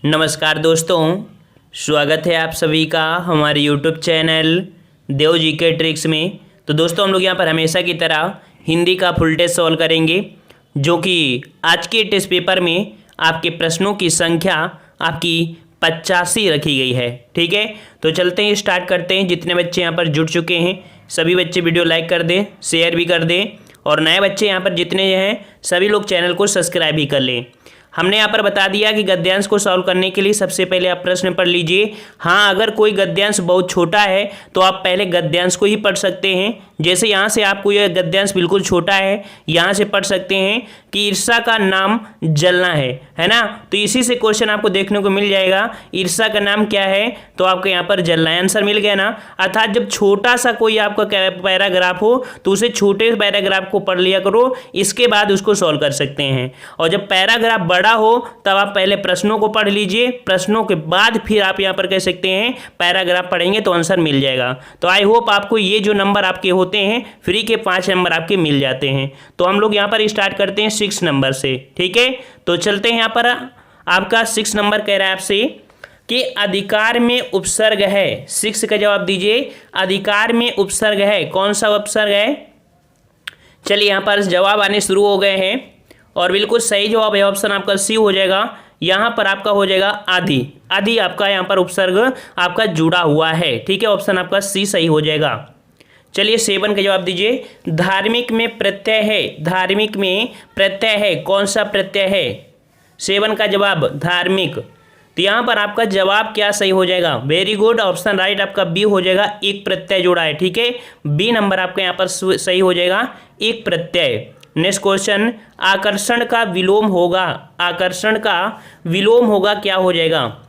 नमस्कार दोस्तों, स्वागत है आप सभी का हमारे YouTube चैनल देव जी के ट्रिक्स में। तो दोस्तों, हम लोग यहाँ पर हमेशा की तरह हिंदी का फुल टेस्ट सॉल्व करेंगे, जो कि आज के टेस्ट पेपर में आपके प्रश्नों की संख्या आपकी 85 रखी गई है। ठीक है, तो चलते हैं, स्टार्ट करते हैं। जितने बच्चे यहाँ पर जुड़ चुके हैं सभी बच्चे वीडियो लाइक कर दें, शेयर भी कर दें, और नए बच्चे यहाँ पर जितने हैं सभी लोग चैनल को सब्सक्राइब भी कर लें। हमने यहाँ पर बता दिया कि गद्यांश को सॉल्व करने के लिए सबसे पहले आप प्रश्न पढ़ लीजिए। हाँ, अगर कोई गद्यांश बहुत छोटा है तो आप पहले गद्यांश को ही पढ़ सकते हैं। जैसे यहाँ से आपको यह गद्यांश बिल्कुल छोटा है, यहाँ से पढ़ सकते हैं कि ईर्ष्या का नाम जलना है ना। तो इसी से क्वेश्चन आपको देखने को मिल जाएगा, ईर्ष्या का नाम क्या है, तो आपको यहाँ पर जलना है। आंसर मिल गया ना। अर्थात जब छोटा सा कोई आपका पैराग्राफ हो तो उसे छोटे पैराग्राफ को पढ़ लिया करो, इसके बाद उसको सॉल्व कर सकते हैं। और जब पैराग्राफ बड़ा हो तब आप पहले प्रश्नों को पढ़ लीजिए, प्रश्नों के बाद फिर आप यहाँ पर कह सकते हैं पैराग्राफ पढ़ेंगे तो आंसर मिल जाएगा। तो आई होप आपको ये जो नंबर आपके होते हैं फ्री के 5 नंबर आपके मिल जाते हैं। तो हम लोग यहाँ पर स्टार्ट करते हैं 6 नंबर से। ठीक है, तो चलते हैं। यहाँ पर आपका 6 नंबर कह रहा है आपसे कि अधिकार में उपसर्ग है। 6 का जवाब दीजिए। अधिकार में उपसर्ग है, कौन सा उपसर्ग है? चलिए, यहाँ पर जवाब आने शुरू हो गए हैं और बिल्कुल सही जवाब है ऑप्शन आपका सी हो जाएगा। यहाँ पर आपका हो जाएगा आदि। आदि आपका यहाँ पर उपसर्ग आपका जुड़ा हुआ है। ठीक है, ऑप्शन आपका सी सही हो जाएगा। चलिए 7 का जवाब दीजिए। धार्मिक में प्रत्यय है, धार्मिक में प्रत्यय है, कौन सा प्रत्यय है? 7 का जवाब धार्मिक। तो यहाँ पर आपका जवाब क्या सही हो जाएगा? वेरी गुड, ऑप्शन राइट आपका बी हो जाएगा। एक प्रत्यय जुड़ा है। ठीक है, बी नंबर आपका यहाँ पर सही हो जाएगा, एक प्रत्यय। नेक्स्ट क्वेश्चन, आकर्षण का विलोम होगा, आकर्षण का विलोम होगा, क्या हो जाएगा?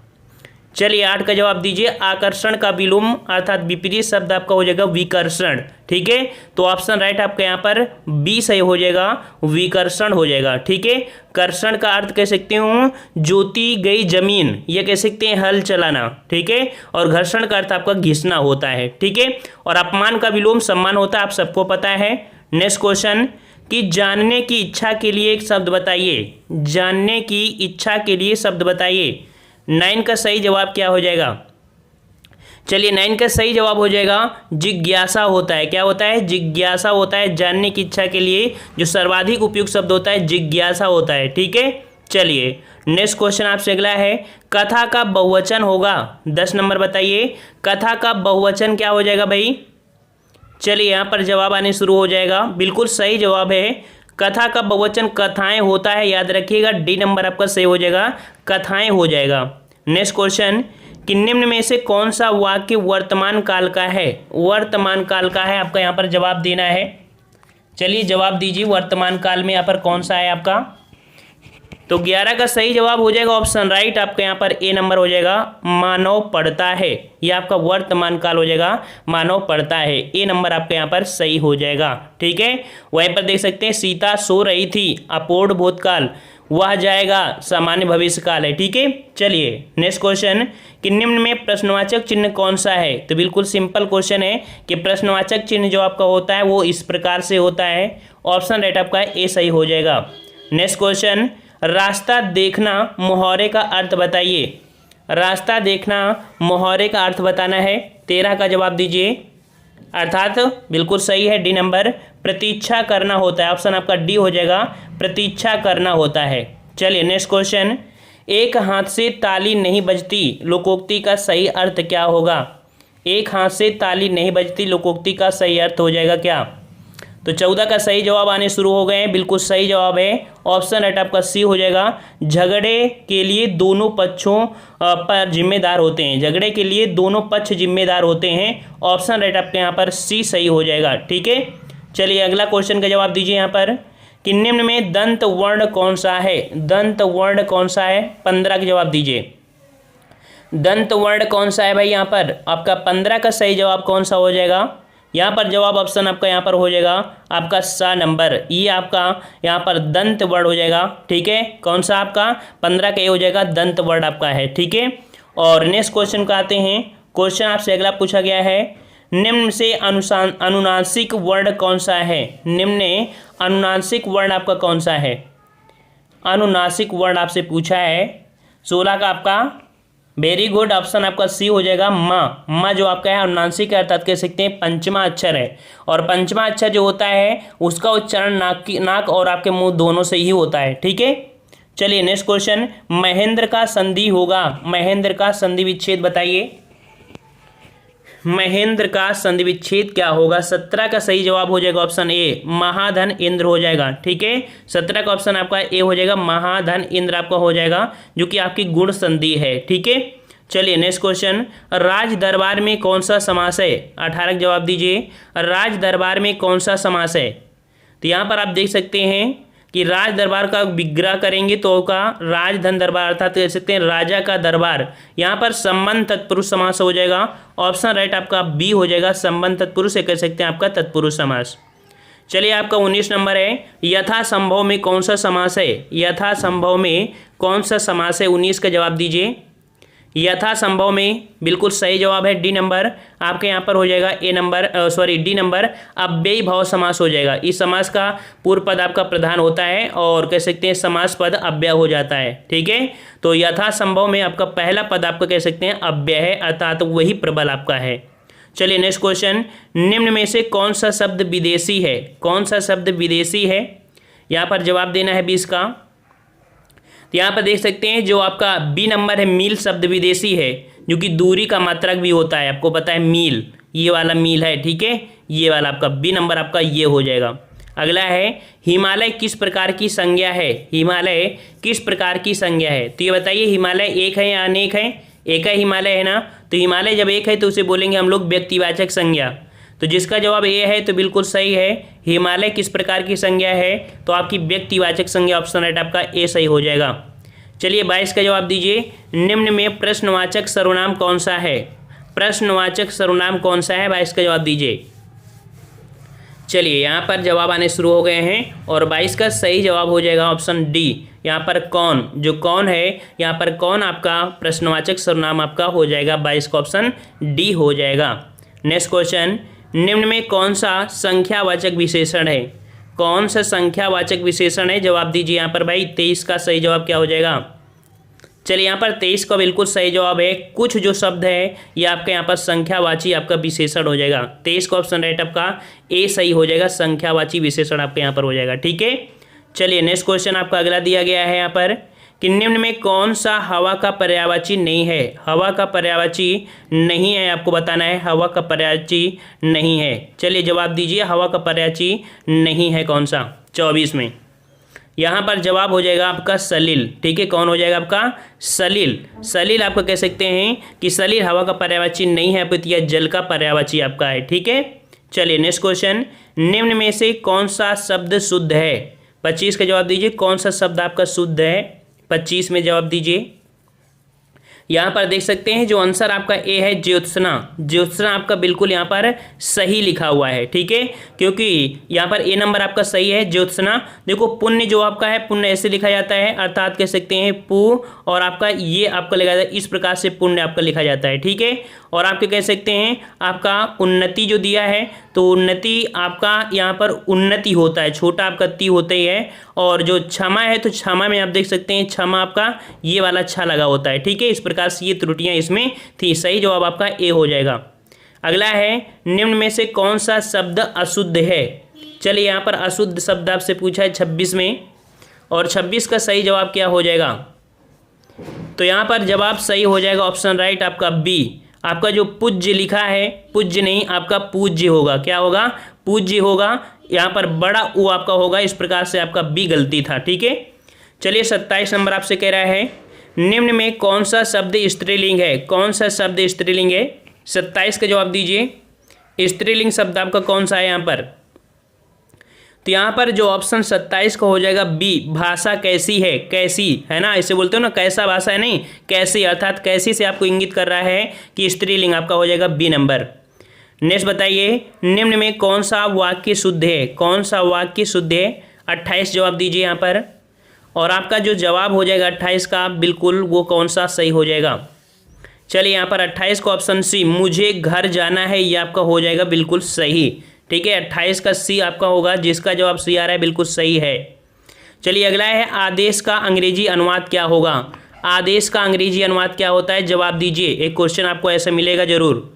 चलिए 8 का जवाब दीजिए। आकर्षण का विलोम अर्थात विपरीत शब्द आपका हो जाएगा विकर्षण। ठीक है, तो ऑप्शन राइट आपका यहाँ पर बी सही हो जाएगा, विकर्षण हो जाएगा। ठीक है, कर्षण का अर्थ कह सकते हो जोती गई जमीन, ये कह सकते हैं हल चलाना। ठीक है, और घर्षण का अर्थ आपका घिसना होता है। ठीक है, और अपमान का विलोम सम्मान होता है, आप सबको पता है। नेक्स्ट क्वेश्चन, कि जानने की इच्छा के लिए एक शब्द बताइए, जानने की इच्छा के लिए शब्द बताइए। 9 का सही जवाब क्या हो जाएगा? चलिए 9 का सही जवाब हो जाएगा जिज्ञासा होता है। क्या होता है? जिज्ञासा होता है। जानने की इच्छा के लिए जो सर्वाधिक उपयुक्त शब्द होता है जिज्ञासा होता है। ठीक है, चलिए नेक्स्ट क्वेश्चन आपसे अगला है, कथा का बहुवचन होगा। 10 नंबर बताइए, कथा का बहुवचन क्या हो जाएगा भाई? चलिए यहाँ पर जवाब आने शुरू हो जाएगा। बिल्कुल सही जवाब है, कथा का बहुवचन कथाएं होता है, याद रखिएगा। डी नंबर आपका सही हो जाएगा, कथाएं हो जाएगा। नेक्स्ट क्वेश्चन, कि निम्न में से कौन सा वाक्य वर्तमान काल का है? वर्तमान काल का है, आपका यहाँ पर जवाब देना है। चलिए जवाब दीजिए, वर्तमान काल में यहाँ पर कौन सा है आपका? तो 11 का सही जवाब हो जाएगा ऑप्शन राइट आपका यहाँ पर ए नंबर हो जाएगा, मानव पढ़ता है। ये आपका वर्तमान काल हो जाएगा, मानव पढ़ता है। ए नंबर आपका यहाँ पर सही हो जाएगा। ठीक है, वहीं पर देख सकते हैं सीता सो रही थी, अपूर्ण भूतकाल, वह जाएगा सामान्य भविष्य काल है। ठीक है, चलिए नेक्स्ट क्वेश्चन, कि निम्न में प्रश्नवाचक चिन्ह कौन सा है? तो बिल्कुल सिंपल क्वेश्चन है कि प्रश्नवाचक चिन्ह जो आपका होता है वो इस प्रकार से होता है। ऑप्शन राइट आपका ए सही हो जाएगा। नेक्स्ट क्वेश्चन, रास्ता देखना मुहावरे का अर्थ बताइए। रास्ता देखना मुहावरे का अर्थ बताना है। 13 का जवाब दीजिए। अर्थात बिल्कुल सही है, डी नंबर, प्रतीक्षा करना होता है। ऑप्शन आपका डी हो जाएगा, प्रतीक्षा करना होता है। चलिए नेक्स्ट क्वेश्चन, एक हाथ से ताली नहीं बजती, लोकोक्ति का सही अर्थ क्या होगा? एक हाथ से ताली नहीं बजती, लोकोक्ति का सही अर्थ हो जाएगा क्या? तो 14 का सही जवाब आने शुरू हो गए हैं। बिल्कुल सही जवाब है, ऑप्शन राइट आपका सी हो जाएगा, झगड़े के लिए दोनों पक्षों पर जिम्मेदार होते हैं। झगड़े के लिए दोनों पक्ष जिम्मेदार होते हैं। ऑप्शन राइट आपके यहाँ पर सी सही हो जाएगा। ठीक है, चलिए अगला क्वेश्चन का जवाब दीजिए यहाँ पर, कि निम्न में दंत वर्ण कौन सा है? दंत वर्ण कौन सा है? 15 का जवाब दीजिए। दंत वर्ण कौन सा है भाई? यहाँ पर आपका 15 का सही जवाब कौन सा हो जाएगा? यहाँ पर जवाब ऑप्शन आपका यहाँ पर हो जाएगा आपका सा नंबर, ये आपका यहाँ पर दंत वर्ण हो जाएगा। ठीक है, कौन सा आपका 15 का ये हो जाएगा, दंत वर्ण आपका है। ठीक है, और नेक्स्ट क्वेश्चन का आते हैं। क्वेश्चन आपसे अगला पूछा गया है, निम्न से अनुनासिक वर्ण कौन सा है? निम्न अनुनासिक वर्ण आपका कौन सा है? अनुनासिक वर्ण आपसे पूछा है। 16 का आपका वेरी गुड ऑप्शन आपका सी हो जाएगा माँ जो आपका है अनुनासिक है, अर्थात कह सकते हैं पंचमा अक्षर है। और पंचमा अक्षर जो होता है उसका उच्चारण नाक और आपके मुंह दोनों से ही होता है। ठीक है, चलिए नेक्स्ट क्वेश्चन, महेंद्र का संधि होगा, महेंद्र का संधि विच्छेद बताइए। महेंद्र का संधि विच्छेद क्या होगा? 17 का सही जवाब हो जाएगा ऑप्शन ए, महाधन इंद्र हो जाएगा। ठीक है, 17 का ऑप्शन आपका ए हो जाएगा, महाधन इंद्र आपका हो जाएगा, जो कि आपकी गुण संधि है। ठीक है, चलिए नेक्स्ट क्वेश्चन, राज दरबार में कौन सा समास है? 18 का जवाब दीजिए, राज दरबार में कौन सा समास है? तो यहाँ पर आप देख सकते हैं कि राज दरबार का विग्रह करेंगे तो का राजधन दरबार, अर्थात कह सकते हैं राजा का दरबार। यहाँ पर संबंध तत्पुरुष समास हो जाएगा, ऑप्शन राइट आपका बी हो जाएगा, संबंध तत्पुरुष कह सकते हैं आपका तत्पुरुष समास। चलिए आपका 19 नंबर है, यथा संभव में कौन सा समास है? यथा संभव में कौन सा समास है? 19 का जवाब दीजिए। यथा संभव में बिल्कुल सही जवाब है डी नंबर, आपके यहाँ पर हो जाएगा डी नंबर अव्ययी भाव समास हो जाएगा। इस समास का पूर्व पद आपका प्रधान होता है और कह सकते हैं समास पद अव्यय हो जाता है। ठीक है, तो यथा संभव में आपका पहला पद आपका कह सकते हैं अव्यय है, अर्थात वही प्रबल आपका है। चलिए नेक्स्ट क्वेश्चन, निम्न में से कौन सा शब्द विदेशी है? कौन सा शब्द विदेशी है? यहाँ पर जवाब देना है 20 का। तो यहाँ पर देख सकते हैं जो आपका बी नंबर है, मील शब्द विदेशी है, जो कि दूरी का मात्रक भी होता है, आपको पता है मील, ये वाला मील है। ठीक है, ये वाला आपका बी नंबर आपका ये हो जाएगा। अगला है, हिमालय किस प्रकार की संज्ञा है? हिमालय किस प्रकार की संज्ञा है? तो ये बताइए, हिमालय एक है या अनेक है? एक है हिमालय, है ना। तो हिमालय जब एक है तो उसे बोलेंगे हम लोग व्यक्तिवाचक संज्ञा। तो जिसका जवाब ए है तो बिल्कुल सही है, हिमालय किस प्रकार की संज्ञा है? तो आपकी व्यक्तिवाचक संज्ञा, ऑप्शन राइट आपका ए सही हो जाएगा। चलिए 22 का जवाब दीजिए, निम्न में प्रश्नवाचक सर्वनाम कौन सा है? प्रश्नवाचक सर्वनाम कौन सा है? 22 का जवाब दीजिए। चलिए यहाँ पर जवाब आने शुरू हो गए हैं और 22 का सही जवाब हो जाएगा ऑप्शन डी। यहाँ पर कौन, जो कौन है, यहाँ पर कौन आपका प्रश्नवाचक सर्वनाम आपका हो जाएगा, 22 का ऑप्शन डी हो जाएगा। नेक्स्ट क्वेश्चन, निम्न में कौन सा संख्यावाचक विशेषण है? कौन सा संख्यावाचक विशेषण है? जवाब दीजिए यहाँ पर भाई। 23 का सही जवाब क्या हो जाएगा? चलिए यहाँ पर 23 का बिल्कुल सही जवाब है, कुछ जो शब्द है ये आपके यहाँ पर संख्यावाची आपका विशेषण हो जाएगा। 23 का ऑप्शन राइट आपका ए सही हो जाएगा, संख्यावाची विशेषण आपके यहाँ पर हो जाएगा। ठीक है, चलिए नेक्स्ट क्वेश्चन आपका अगला दिया गया है यहाँ पर कि निम्न में कौन सा हवा का पर्यायवाची नहीं है? हवा का पर्यायवाची नहीं है, आपको बताना है हवा का पर्यायवाची नहीं है। चलिए जवाब दीजिए, हवा का पर्यायवाची नहीं है कौन सा? 24 में यहाँ पर जवाब हो जाएगा आपका सलिल। ठीक है, कौन हो जाएगा आपका? सलिल। सलिल आपको कह सकते हैं कि सलिल हवा का पर्यायवाची नहीं है, अपितु जल का पर्यायवाची आपका है। ठीक है, चलिए नेक्स्ट क्वेश्चन, निम्न में से कौन सा शब्द शुद्ध है? 25 का जवाब दीजिए, कौन सा शब्द आपका शुद्ध है? 25 में जवाब दीजिए। यहाँ पर देख सकते हैं जो आंसर आपका ए है, ज्योत्सना। ज्योत्सना आपका बिल्कुल यहाँ पर सही लिखा हुआ है। ठीक है, क्योंकि यहाँ पर ए नंबर आपका सही है, ज्योत्सना। देखो पुण्य जो आपका है, पुण्य ऐसे लिखा जाता है, अर्थात कह सकते हैं पु, और आपका ये आपका लिखा जाता है, इस प्रकार से पुण्य आपका लिखा जाता है। ठीक है, और आपके कह सकते हैं आपका उन्नति जो दिया है, तो उन्नति आपका यहाँ पर उन्नति होता है, छोटा आपका ती होता ही है। और जो क्षमा है तो क्षमा में आप देख सकते हैं क्षमा आपका ये वाला छा लगा होता है। ठीक है, इस प्रकार से ये त्रुटियां इसमें थी। सही जवाब आपका ए हो जाएगा। अगला है, निम्न में से कौन सा शब्द अशुद्ध है? चलिए यहाँ पर अशुद्ध शब्द आपसे पूछा है 26 में, और 26 का सही जवाब क्या हो जाएगा? तो यहाँ पर जवाब सही हो जाएगा ऑप्शन राइट आपका बी। आपका जो पूज्य लिखा है, पूज्य नहीं आपका पूज्य होगा। क्या होगा? पूज्य होगा। यहाँ पर बड़ा ऊ आपका होगा, इस प्रकार से आपका बी गलती था। ठीक है, चलिए 27 नंबर आपसे कह रहा है, निम्न में कौन सा शब्द स्त्रीलिंग है? कौन सा शब्द स्त्रीलिंग है? 27 का जवाब दीजिए। स्त्रीलिंग शब्द आपका कौन सा है यहाँ पर? तो यहाँ पर जो ऑप्शन 27 का हो जाएगा बी, भाषा कैसी है? कैसी है ना, ऐसे बोलते हो ना, कैसा भाषा है, नहीं कैसी, अर्थात कैसी से आपको इंगित कर रहा है कि स्त्रीलिंग आपका हो जाएगा बी नंबर। नेक्स्ट बताइए, निम्न में कौन सा वाक्य शुद्ध है? कौन सा वाक्य शुद्ध है? 28 जवाब दीजिए यहाँ पर, और आपका जो जवाब हो जाएगा 28 का बिल्कुल वो कौन सा सही हो जाएगा? चलिए यहाँ पर 28 को ऑप्शन सी, मुझे घर जाना है, ये आपका हो जाएगा बिल्कुल सही। ठीक है, 28 का सी आपका होगा, जिसका जवाब सी आ रहा है बिल्कुल सही है। चलिए अगला है, आदेश का अंग्रेजी अनुवाद क्या होगा? आदेश का अंग्रेजी अनुवाद क्या होता है, जवाब दीजिए। एक क्वेश्चन आपको ऐसे मिलेगा जरूर।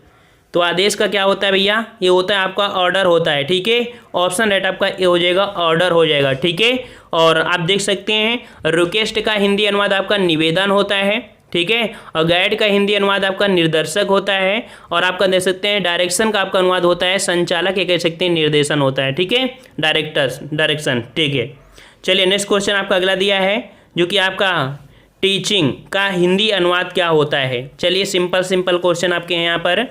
तो आदेश का क्या होता है भैया, ये होता है आपका ऑर्डर होता है, ठीक है। ऑप्शन राइट आपका ये हो जाएगा, ऑर्डर हो जाएगा, ठीक है। और आप देख सकते हैं रिक्वेस्ट का हिंदी अनुवाद आपका निवेदन होता है, ठीक है। और गाइड का हिंदी अनुवाद आपका निर्देशक होता है। और आपका देख सकते हैं डायरेक्शन का आपका अनुवाद होता है संचालक, ये कह सकते हैं निर्देशन होता है, ठीक है, डायरेक्शन, ठीक है। चलिए नेक्स्ट क्वेश्चन आपका अगला दिया है जो कि आपका टीचिंग का हिंदी अनुवाद क्या होता है। चलिए सिंपल क्वेश्चन आपके हैं यहाँ पर।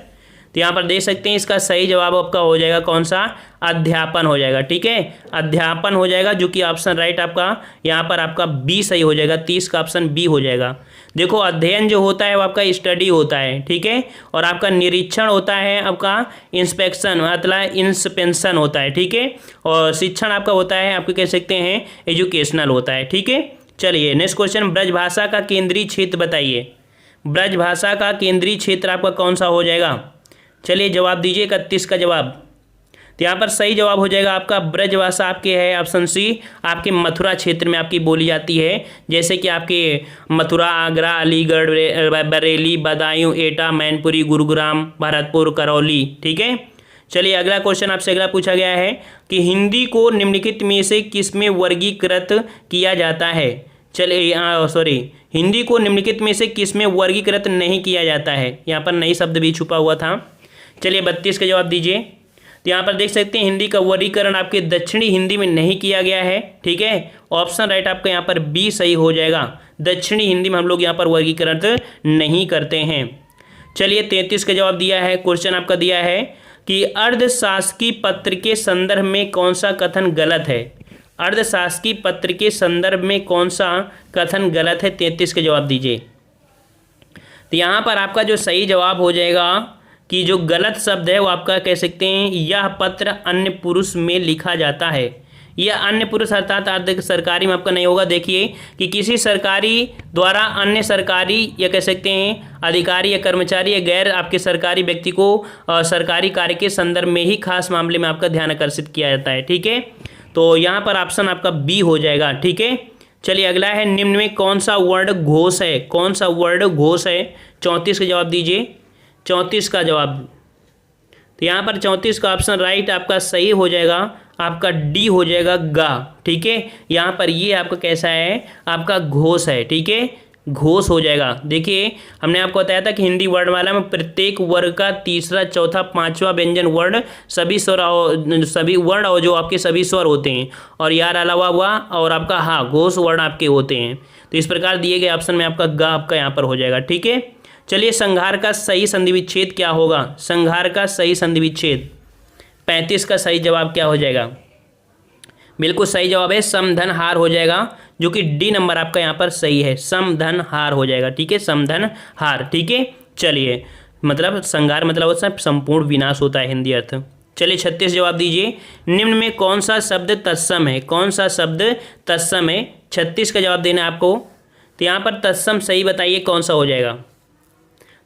तो यहाँ पर देख सकते हैं इसका सही जवाब आपका हो जाएगा कौन सा, अध्यापन हो जाएगा, ठीक है, अध्यापन हो जाएगा, जो कि ऑप्शन राइट आपका यहाँ पर आपका बी सही हो जाएगा, 30 का ऑप्शन बी हो जाएगा। देखो अध्ययन जो होता है वो आपका स्टडी होता है, ठीक है। और आपका निरीक्षण होता है आपका इंस्पेक्शन मतलब इंस्पेक्शन होता है, ठीक है। और शिक्षण आपका होता है आपको कह सकते हैं एजुकेशनल होता है, ठीक है। चलिए नेक्स्ट क्वेश्चन, ब्रजभाषा का केंद्रीय क्षेत्र बताइए। ब्रजभाषा का केंद्रीय क्षेत्र आपका कौन सा हो जाएगा, चलिए जवाब दीजिए 31 का जवाब। तो यहाँ पर सही जवाब हो जाएगा आपका ब्रजभाषा आपके है ऑप्शन सी, आपके मथुरा क्षेत्र में आपकी बोली जाती है। जैसे कि आपके मथुरा, आगरा, अलीगढ़, बरेली, बदायूं, एटा, मैनपुरी, गुरुग्राम, भरतपुर, करौली, ठीक है। चलिए अगला क्वेश्चन आपसे अगला पूछा गया है कि हिंदी को निम्नलिखित में से किस में वर्गीकृत किया जाता है। चलिए हिंदी को निम्नलिखित में से किस में वर्गीकृत नहीं किया जाता है, यहाँ पर नई शब्द भी छुपा हुआ था। चलिए 32 का जवाब दीजिए। तो यहाँ पर देख सकते हैं हिंदी का वर्गीकरण आपके दक्षिणी हिंदी में नहीं किया गया है, ठीक है। ऑप्शन राइट आपका यहाँ पर बी सही हो जाएगा, दक्षिणी हिंदी में हम लोग यहाँ पर वर्गीकरण नहीं करते हैं। चलिए 33 का जवाब दिया है, क्वेश्चन आपका दिया है कि अर्धशासकीय पत्र के संदर्भ में कौन सा कथन गलत है। अर्धशासकीय पत्र के संदर्भ में कौन सा कथन गलत है, 33 का जवाब दीजिए। तो यहाँ पर आपका जो सही जवाब हो जाएगा कि जो गलत शब्द है वो आपका कह सकते हैं यह पत्र अन्य पुरुष में लिखा जाता है। यह अन्य पुरुष अर्थात अर्ध सरकारी में आपका नहीं होगा। देखिए कि किसी सरकारी द्वारा अन्य सरकारी या कह सकते हैं अधिकारी या कर्मचारी या गैर आपके सरकारी व्यक्ति को सरकारी कार्य के संदर्भ में ही खास मामले में आपका ध्यान आकर्षित किया जाता है, ठीक है। तो यहाँ पर ऑप्शन आपका बी हो जाएगा, ठीक है। चलिए अगला है निम्न में कौन सा वर्ड घोष है, कौन सा वर्ड घोष है, 34 का जवाब दीजिए, 34 का जवाब। तो यहाँ पर 34 का ऑप्शन राइट आपका सही हो जाएगा, आपका डी हो जाएगा गा, ठीक है। यहाँ पर ये आपका कैसा है, आपका घोष है, ठीक है, घोष हो जाएगा। देखिए हमने आपको बताया था कि हिंदी वर्णमाला में प्रत्येक वर्ग का तीसरा, चौथा, पांचवा व्यंजन वर्ण सभी वर्ण और जो आपके सभी स्वर होते हैं और यार अलावा हुआ और आपका हाँ घोष वर्ण आपके होते हैं। तो इस प्रकार दिए गए ऑप्शन में आपका गा आपका यहाँ पर हो जाएगा, ठीक है। चलिए संघार का सही संधि विच्छेद क्या होगा, संघार का सही संधि विच्छेद 35 का सही जवाब क्या हो जाएगा, बिल्कुल सही जवाब है समधन हार हो जाएगा, जो कि डी नंबर आपका यहाँ पर सही है, समधन हार हो जाएगा, ठीक है, समधन हार, ठीक है। चलिए मतलब संघार मतलब होता है संपूर्ण विनाश होता है हिंदी अर्थ। चलिए 36 जवाब दीजिए, निम्न में कौन सा शब्द तत्सम है, कौन सा शब्द तत्सम है, 36 का जवाब देना है आपको। तो यहाँ पर तत्सम सही बताइए कौन सा हो जाएगा।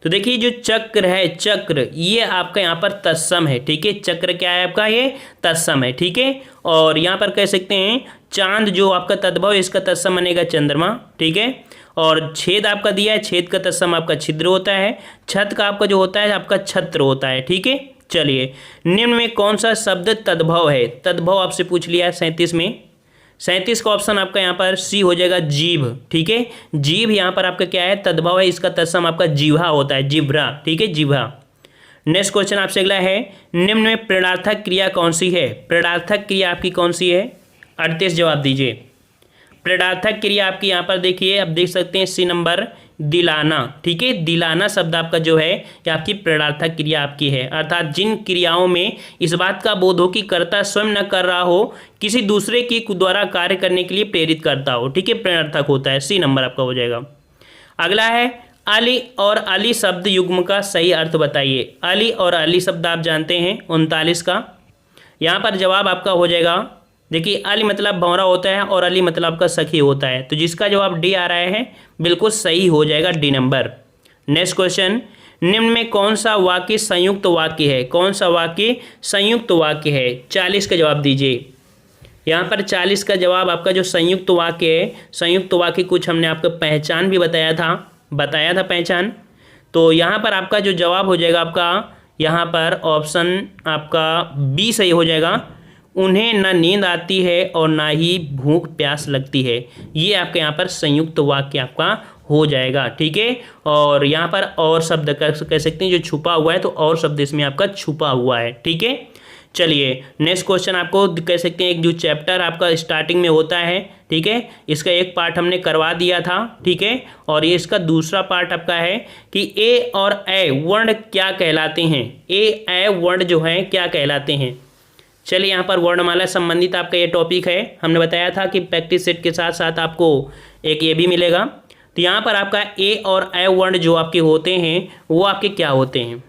तो देखिए जो चक्र है, चक्र ये आपका यहाँ पर तत्सम है, ठीक है, चक्र क्या है आपका ये तत्सम है, ठीक है। और यहाँ पर कह सकते हैं चांद जो आपका तद्भव इसका तत्सम बनेगा चंद्रमा, ठीक है। और छेद आपका दिया है, छेद का तत्सम आपका छिद्र होता है, छत का आपका जो होता है आपका छत्र होता है, ठीक है। चलिए निम्न में कौन सा शब्द तद्भव है, तद्भव आपसे पूछ लिया है 37 में, 37 का ऑप्शन आपका यहाँ पर सी हो जाएगा जीभ, ठीक है। जीभ यहाँ पर आपका क्या है तद्भव है, इसका तत्सम आपका जिह्वा होता है, जिह्वा, ठीक है, जिह्वा। नेक्स्ट क्वेश्चन आपसे अगला है, निम्न में प्रेरणार्थक क्रिया कौन सी है, प्रेरणार्थक क्रिया आपकी कौन सी है, 38 जवाब दीजिए। प्रेरणार्थक क्रिया आपकी यहाँ पर देखिए आप देख सकते हैं सी नंबर दिलाना, ठीक है, दिलाना शब्द आपका जो है ये आपकी प्रेरणार्थक क्रिया आपकी है, अर्थात जिन क्रियाओं में इस बात का बोध हो कि कर्ता स्वयं न कर रहा हो, किसी दूसरे के द्वारा कार्य करने के लिए प्रेरित करता हो, ठीक है, प्रेरणार्थक होता है, सी नंबर आपका हो जाएगा। अगला है अली और अली शब्द युग्म का सही अर्थ बताइए। अली और अली शब्द आप जानते हैं 39 का, यहाँ पर जवाब आपका हो जाएगा, देखिए अली मतलब भंवरा होता है और अली मतलब आपका सखी होता है, तो जिसका जवाब डी आ रहा है बिल्कुल सही हो जाएगा, डी नंबर। नेक्स्ट क्वेश्चन, निम्न में कौन सा वाक्य संयुक्त वाक्य है, कौन सा वाक्य संयुक्त वाक्य है, 40 का जवाब दीजिए। यहाँ पर 40 का जवाब आपका जो संयुक्त वाक्य है, संयुक्त वाक्य कुछ हमने आपको पहचान भी बताया था पहचान। तो यहाँ पर आपका जो जवाब हो जाएगा आपका यहाँ पर ऑप्शन आपका बी सही हो जाएगा। उन्हें न नींद आती है और ना ही भूख प्यास लगती है, ये आपके यहाँ पर संयुक्त वाक्य आपका हो जाएगा। ठीक है, और यहाँ पर और शब्द कह सकते हैं जो छुपा हुआ है, तो और शब्द इसमें आपका छुपा हुआ है। ठीक है, चलिए नेक्स्ट क्वेश्चन आपको कह सकते हैं एक जो चैप्टर आपका स्टार्टिंग में होता है, ठीक है, इसका एक पार्ट हमने करवा दिया था। ठीक है, और ये इसका दूसरा पार्ट आपका है कि ए और ए वर्ण क्या कहलाते हैं, ए वर्ण जो है क्या कहलाते हैं। चलिए यहाँ पर वर्णमाला संबंधित आपका ये टॉपिक है, हमने बताया था कि प्रैक्टिस सेट के साथ साथ आपको एक ये भी मिलेगा। तो यहाँ पर आपका ए और ए वर्ण जो आपके होते हैं वो आपके क्या होते हैं,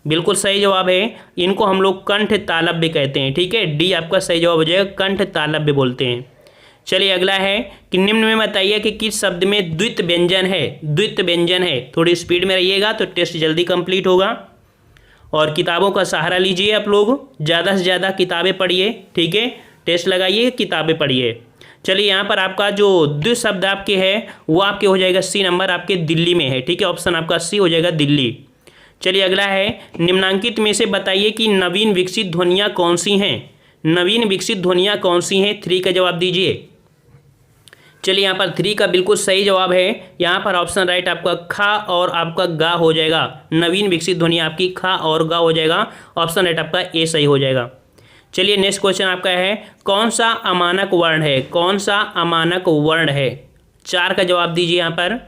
बिल्कुल सही जवाब है, इनको हम लोग कंठ तालव्य कहते हैं। ठीक है, डी आपका सही जवाब हो जाएगा, कंठ तालव्य बोलते हैं। चलिए अगला है कि निम्न में बताइए कि किस शब्द में द्वित व्यंजन है, द्वित व्यंजन है। थोड़ी स्पीड में रहिएगा तो टेस्ट जल्दी कंप्लीट होगा, और किताबों का सहारा लीजिए आप लोग, ज़्यादा से ज़्यादा किताबें पढ़िए। ठीक है, टेस्ट लगाइए, किताबें पढ़िए। चलिए यहाँ पर आपका जो द्वि शब्द आपके है वो आपके हो जाएगा सी नंबर, आपके दिल्ली में है। ठीक है, ऑप्शन आपका सी हो जाएगा, दिल्ली। चलिए अगला है निम्नांकित में से बताइए कि नवीन विकसित ध्वनियाँ कौन सी हैं, नवीन विकसित ध्वनियाँ कौन सी हैं, 3 का जवाब दीजिए। चलिए यहाँ पर 3 का बिल्कुल सही जवाब है, यहाँ पर ऑप्शन राइट आपका खा और आपका गा हो जाएगा। नवीन विकसित ध्वनियाँ आपकी खा और गा हो जाएगा, ऑप्शन राइट आपका ए सही हो जाएगा। चलिए नेक्स्ट क्वेश्चन आपका है कौन सा अमानक वर्ण है, कौन सा अमानक वर्ण है, 4 का जवाब दीजिए यहाँ पर।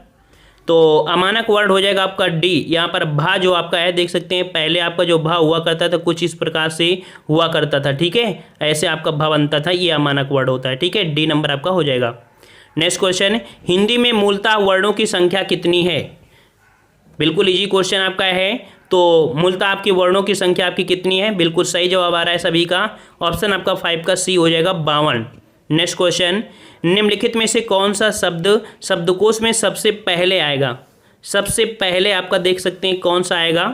तो अमानक वर्ण हो जाएगा आपका डी। यहाँ पर भा जो आपका है देख सकते हैं, पहले आपका जो भा हुआ करता था कुछ इस प्रकार से हुआ करता था। ठीक है, ऐसे आपका भा बनता था, ये अमानक वर्ण होता है। ठीक है, डी नंबर आपका हो जाएगा। नेक्स्ट क्वेश्चन, हिंदी में मूलतः वर्णों की संख्या कितनी है, बिल्कुल इजी क्वेश्चन आपका है। तो मूलतः आपकी वर्णों की संख्या आपकी कितनी है, बिल्कुल सही जवाब आ रहा है सभी का, ऑप्शन आपका 5 का सी हो जाएगा, 52। नेक्स्ट क्वेश्चन, निम्नलिखित में से कौन सा शब्द शब्दकोश में सबसे पहले आएगा, सबसे पहले आपका देख सकते हैं कौन सा आएगा।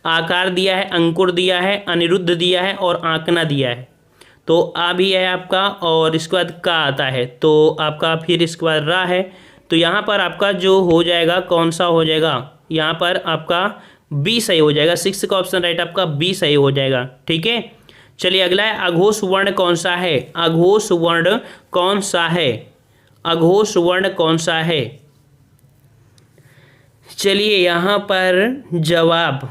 आकार दिया है, अंकुर दिया है, अनिरुद्ध दिया है और आंकना दिया है। तो आ भी है आपका, और इसके बाद का आता है, तो आपका फिर इसके बाद रा है। तो यहाँ पर आपका जो हो जाएगा कौन सा हो जाएगा, यहाँ पर आपका बी सही हो जाएगा, 6 का ऑप्शन राइट आपका बी सही हो जाएगा। ठीक है, चलिए अगला है अघोष वर्ण कौन सा है, अघोष वर्ण कौन सा है, अघोष वर्ण कौन सा है। चलिए यहाँ पर जवाब,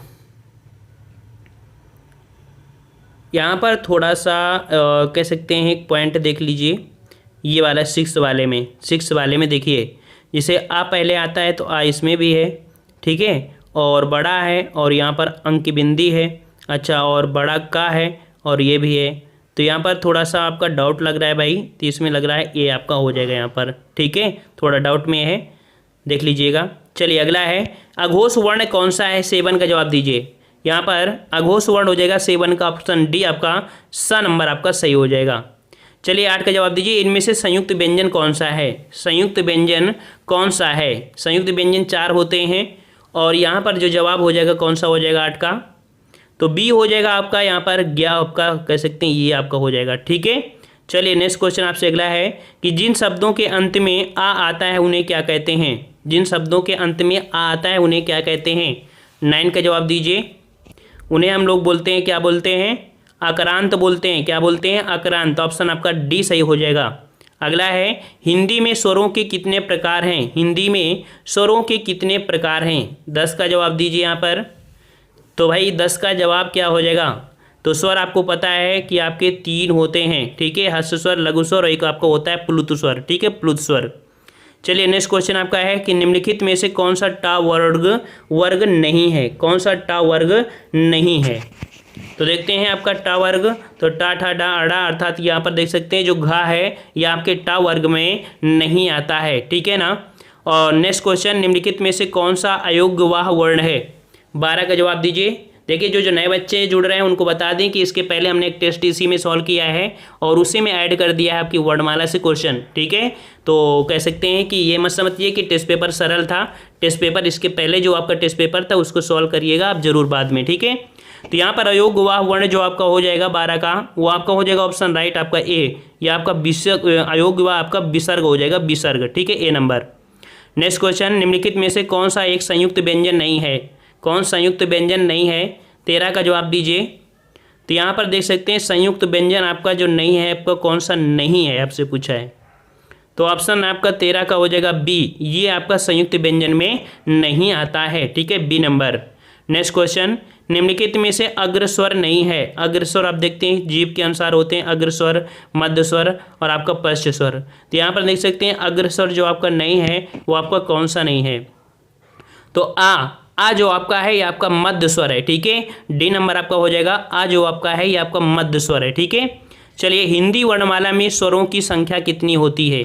यहाँ पर थोड़ा सा कह सकते हैं एक पॉइंट देख लीजिए, ये वाला 6 वाले में, 6 वाले में देखिए जैसे आ पहले आता है तो आ इसमें भी है। ठीक है, और बड़ा है और यहाँ पर अंक की बिंदी है, अच्छा, और बड़ा का है और ये भी है। तो यहाँ पर थोड़ा सा आपका डाउट लग रहा है भाई, तो इसमें लग रहा है ये आपका हो जाएगा यहाँ पर। ठीक है, थोड़ा डाउट में है, देख लीजिएगा। चलिए अगला है अघोष वर्ण कौन सा है, 7 का जवाब दीजिए। यहाँ पर अघोष वर्ण हो जाएगा 7 का ऑप्शन डी आपका, सा नंबर आपका सही हो जाएगा। चलिए 8 का जवाब दीजिए, इनमें से संयुक्त व्यंजन कौन सा है, संयुक्त व्यंजन कौन सा है। संयुक्त व्यंजन 4 होते हैं, और यहाँ पर जो जवाब हो जाएगा कौन सा हो जाएगा 8 का, तो बी हो जाएगा आपका, यहाँ पर गया आपका कह सकते हैं, ये आपका हो जाएगा। ठीक है, चलिए नेक्स्ट क्वेश्चन आपसे अगला है कि जिन शब्दों के अंत में आ आता है उन्हें क्या कहते हैं, जिन शब्दों के अंत में आ आता है उन्हें क्या कहते हैं, 9 का जवाब दीजिए। उन्हें हम लोग बोलते हैं, क्या बोलते हैं, आक्रांत बोलते हैं, क्या बोलते हैं, आक्रांत, ऑप्शन आपका डी सही हो जाएगा। अगला है हिंदी में स्वरों के कितने प्रकार हैं, हिंदी में स्वरों के कितने प्रकार हैं, 10 का जवाब दीजिए यहाँ पर। तो भाई 10 का जवाब क्या हो जाएगा, तो स्वर आपको पता है कि आपके 3 होते हैं। ठीक है, ह्रस्व स्वर, लघु स्वर और एक आपका होता है प्लुत स्वर। ठीक है, प्लुत स्वर। चलिए नेक्स्ट क्वेश्चन आपका है कि निम्नलिखित में से कौन सा टा वर्ग नहीं है, कौन सा टा वर्ग नहीं है। तो देखते हैं आपका टा वर्ग, तो टा ठा डा अड़ा, अर्थात यहाँ पर देख सकते हैं जो घा है यह आपके टा वर्ग में नहीं आता है। ठीक है ना। और नेक्स्ट क्वेश्चन, निम्नलिखित में से कौन सा अयोग्यवाह वर्ण है, 12 का जवाब दीजिए। देखिए जो नए बच्चे जुड़ रहे हैं उनको बता दें कि इसके पहले हमने एक टेस्ट इसी में सॉल्व किया है और उसी में ऐड कर दिया है आपकी वर्णमाला से क्वेश्चन, ठीक है। तो कह सकते हैं कि ये मत समझिए कि टेस्ट पेपर सरल था, टेस्ट पेपर इसके पहले जो आपका टेस्ट पेपर था उसको सॉल्व करिएगा आप जरूर बाद में, ठीक है। तो यहाँ पर अयोग्यवाह वर्ण जो आपका हो जाएगा 12 का, वो आपका हो जाएगा ऑप्शन राइट आपका ए, या आपका अयोग्यवाह आपका विसर्ग हो जाएगा, विसर्ग, ठीक है, ए नंबर। नेक्स्ट क्वेश्चन, निम्नलिखित में से कौन सा एक संयुक्त व्यंजन नहीं है, कौन संयुक्त व्यंजन नहीं है, 13 का जवाब दीजिए। तो यहाँ पर देख सकते हैं संयुक्त व्यंजन आपका जो नहीं है, आपका कौन सा नहीं है आपसे पूछा है, तो ऑप्शन आपका 13 का हो जाएगा बी, ये आपका संयुक्त व्यंजन में नहीं आता है, ठीक है, बी नंबर। नेक्स्ट क्वेश्चन, निम्नलिखित में से अग्रस्वर नहीं है, अग्रस्वर आप देखते हैं जीभ के अनुसार होते हैं, अग्रस्वर, मध्य स्वर और आपका पश्च स्वर। तो यहाँ पर देख सकते हैं अग्रस्वर जो आपका नहीं है वो आपका कौन सा नहीं है, तो आ जो आपका है ये आपका मध्य स्वर है, ठीक है, डी नंबर आपका हो जाएगा। आ जो आपका है ये आपका मध्य स्वर है, ठीक है। चलिए हिंदी वर्णमाला में स्वरों की संख्या कितनी होती है,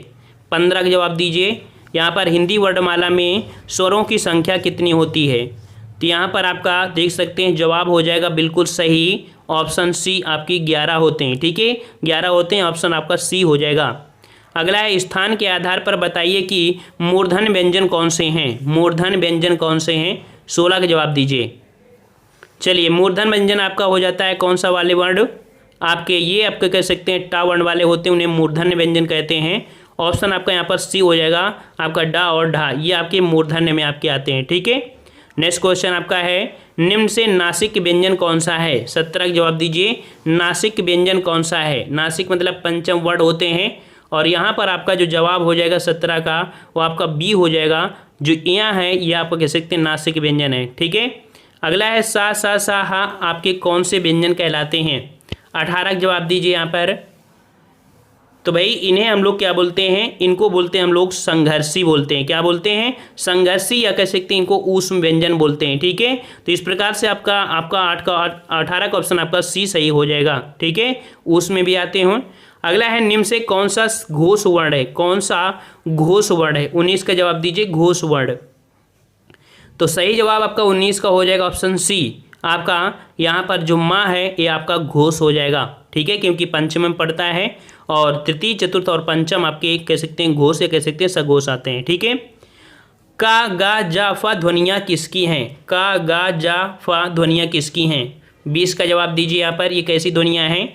15 का जवाब दीजिए। यहाँ पर हिंदी वर्णमाला में स्वरों की संख्या कितनी होती है, तो यहाँ पर आपका देख सकते हैं जवाब हो जाएगा बिल्कुल सही, ऑप्शन सी आपकी 11 होते हैं, ठीक है, 11 होते हैं, ऑप्शन आपका सी हो जाएगा। अगला है स्थान के आधार पर बताइए कि मूर्धन व्यंजन कौन से हैं, मूर्धन व्यंजन कौन से हैं, 16 का जवाब दीजिए। चलिए मूर्धन व्यंजन आपका हो जाता है कौन सा वाले वर्ण, आपके ये आपके कह सकते हैं टा वर्ण वाले होते हैं, उन्हें मूर्धन्य व्यंजन कहते हैं। ऑप्शन आपका यहाँ पर सी हो जाएगा, आपका डा और ढा ये आपके मूर्धन्य में आपके आते हैं, ठीक है। नेक्स्ट क्वेश्चन आपका है निम्न से नासिक व्यंजन कौन सा है, 17 का जवाब दीजिए। नासिक व्यंजन कौन सा है, नासिक मतलब पंचम वर्ड होते हैं, और यहाँ पर आपका जो जवाब हो जाएगा 17 का वो आपका बी हो जाएगा, जो यहाँ है ये आपको कह सकते हैं नासिक व्यंजन है, ठीक है। अगला है सा हा आपके कौन से व्यंजन कहलाते हैं, 18 का जवाब दीजिए यहाँ पर। तो भाई इन्हें हम लोग क्या बोलते हैं, इनको बोलते हैं हम लोग संघर्षी बोलते हैं, क्या बोलते हैं, संघर्षी, या कह सकते हैं इनको ऊष्म व्यंजन बोलते हैं, ठीक है। तो इस प्रकार से आपका 18 का ऑप्शन आपका सी सही हो जाएगा, ठीक है, ऊष्म में भी आते हों। अगला है निम्न से कौन सा घोष वर्ण है, कौन सा घोष वर्ण है, 19 का जवाब दीजिए, घोष वर्ण। तो सही जवाब आपका 19 का हो जाएगा ऑप्शन सी, आपका यहाँ पर जो माँ है ये आपका घोष हो जाएगा, ठीक है, क्योंकि पंचम में पड़ता है और तृतीय चतुर्थ और पंचम आपके कह सकते हैं घोष या कह सकते हैं सघोष आते हैं, ठीक है। का गा जा फा ध्वनियाँ किसकी हैं, का गा जा फा ध्वनियाँ किसकी हैं, 20 का जवाब दीजिए यहाँ पर, ये कैसी ध्वनियाँ हैं,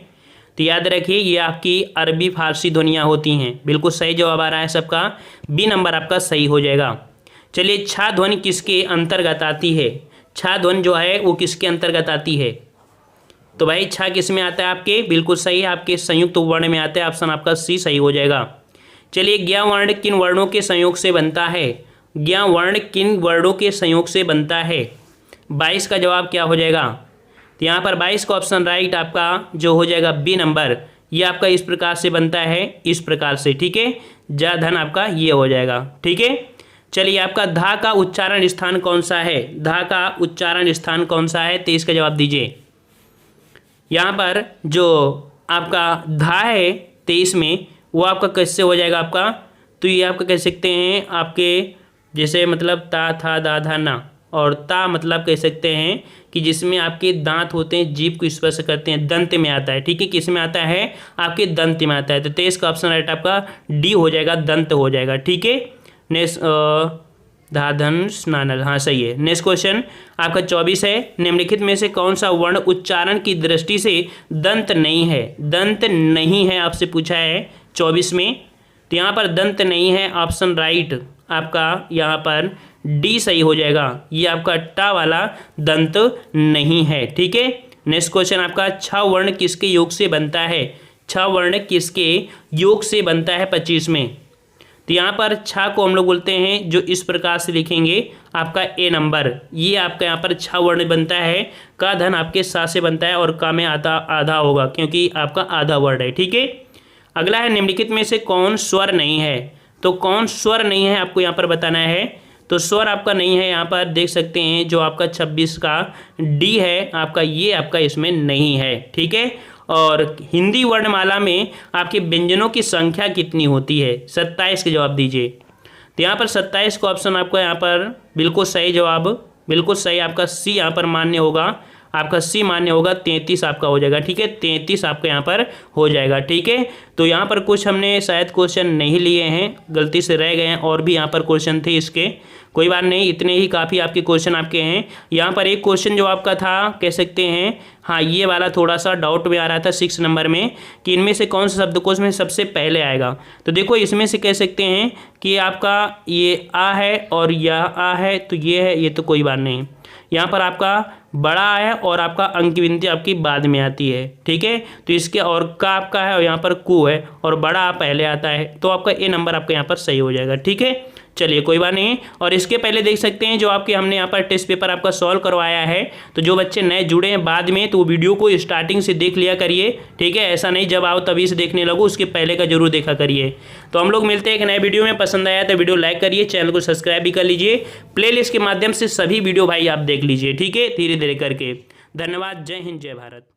तो याद रखिए ये आपकी अरबी फारसी ध्वनियाँ होती हैं, बिल्कुल सही जवाब आ रहा है सबका, बी नंबर आपका सही हो जाएगा। चलिए छा ध्वनि किसके अंतर्गत आती है, छा ध्वनि जो है वो किसके अंतर्गत आती है, तो भाई छा किस में आता है आपके, बिल्कुल सही है, आपके संयुक्त वर्ण में आता है, ऑप्शन आपका सी सही हो जाएगा। चलिए ज्ञ वर्ण किन वर्णों के संयोग से बनता है, ज्ञ वर्ण किन वर्णों के संयोग से बनता है, 22 का जवाब क्या हो जाएगा, तो यहाँ पर 22 का ऑप्शन राइट आपका जो हो जाएगा बी नंबर, ये आपका इस प्रकार से बनता है, इस प्रकार से, ठीक है, जा धन आपका ये हो जाएगा, ठीक है। चलिए आपका धा का उच्चारण स्थान कौन सा है, धा का उच्चारण स्थान कौन सा है, 23 का जवाब दीजिए। यहाँ पर जो आपका धा है 23 में वो आपका कैसे हो जाएगा आपका, तो ये आपका कह सकते हैं आपके जैसे मतलब ता था दा धा ना, और ता मतलब कह सकते हैं कि जिसमें आपके दांत होते हैं, जीभ को स्पर्श करते हैं, दंत में आता है, ठीक है, किस में आता है, आपके दंत में आता है, तो 23 का ऑप्शन राइट आपका डी हो जाएगा, दंत हो जाएगा, ठीक है। नेक्स्ट धाधन स्नानल, हाँ सही है। नेक्स्ट क्वेश्चन आपका 24 है, निम्नलिखित में से कौन सा वर्ण उच्चारण की दृष्टि से दंत नहीं है, दंत नहीं है आपसे पूछा है 24 में, तो यहाँ पर दंत नहीं है, ऑप्शन राइट आपका यहाँ पर डी सही हो जाएगा, ये आपका टा वाला दंत नहीं है, ठीक है। नेक्स्ट क्वेश्चन आपका छ वर्ण किसके योग से बनता है, छ वर्ण किसके योग से बनता है 25 में, तो यहाँ पर छा को हम लोग बोलते हैं जो इस प्रकार से लिखेंगे आपका ए नंबर, ये आपका यहाँ पर छा वर्ण बनता है, का धन आपके सा से बनता है और का में आधा आधा होगा क्योंकि आपका आधा वर्ड है, ठीक है। अगला है निम्नलिखित में से कौन स्वर नहीं है, तो कौन स्वर नहीं है आपको यहाँ पर बताना है, तो स्वर आपका नहीं है, यहाँ पर देख सकते हैं जो आपका 26 का डी है आपका, ये आपका इसमें नहीं है, ठीक है। और हिंदी वर्णमाला में आपके व्यंजनों की संख्या कितनी होती है, 27 के जवाब दीजिए। तो यहाँ पर 27 का ऑप्शन आपका यहाँ पर बिल्कुल सही जवाब, बिल्कुल सही आपका सी यहाँ पर मान्य होगा, आपका सी मान्य होगा, 33 आपका हो जाएगा। ठीक है, 33 आपका यहाँ पर हो जाएगा। ठीक है, तो यहाँ पर कुछ हमने शायद क्वेश्चन नहीं लिए हैं, गलती से रह गए हैं, और भी यहाँ पर क्वेश्चन थे इसके, कोई बात नहीं, इतने ही काफ़ी आपके क्वेश्चन आपके हैं। यहाँ पर एक क्वेश्चन जो आपका था कह सकते हैं, हाँ ये वाला थोड़ा सा डाउट में आ रहा था 6 नंबर में कि इनमें से कौन सा शब्दकोश में सबसे पहले आएगा। तो देखो इसमें से कह सकते हैं कि आपका ये आ है और यह आ है, तो ये है, ये तो कोई बात नहीं। यहाँ पर आपका बड़ा आ है और आपका अंक गिनती आपकी बाद में आती है। ठीक है, तो इसके और का आपका है और यहाँ पर कु है और बड़ा आ पहले आता है, तो आपका ए नंबर आपका यहाँ पर सही हो जाएगा। ठीक है, चलिए कोई बात नहीं। और इसके पहले देख सकते हैं जो आपके हमने यहाँ पर टेस्ट पेपर आपका सॉल्व करवाया है, तो जो बच्चे नए जुड़े हैं बाद में, तो वीडियो को स्टार्टिंग से देख लिया करिए। ठीक है, ऐसा नहीं जब आओ तभी से देखने लगो, उसके पहले का जरूर देखा करिए। तो हम लोग मिलते हैं एक नए वीडियो में। पसंद आया तो वीडियो लाइक करिए, चैनल को सब्सक्राइब भी कर लीजिए, प्लेलिस्ट के माध्यम से सभी वीडियो भाई आप देख लीजिए। ठीक है, धीरे धीरे करके। धन्यवाद, जय हिंद, जय भारत।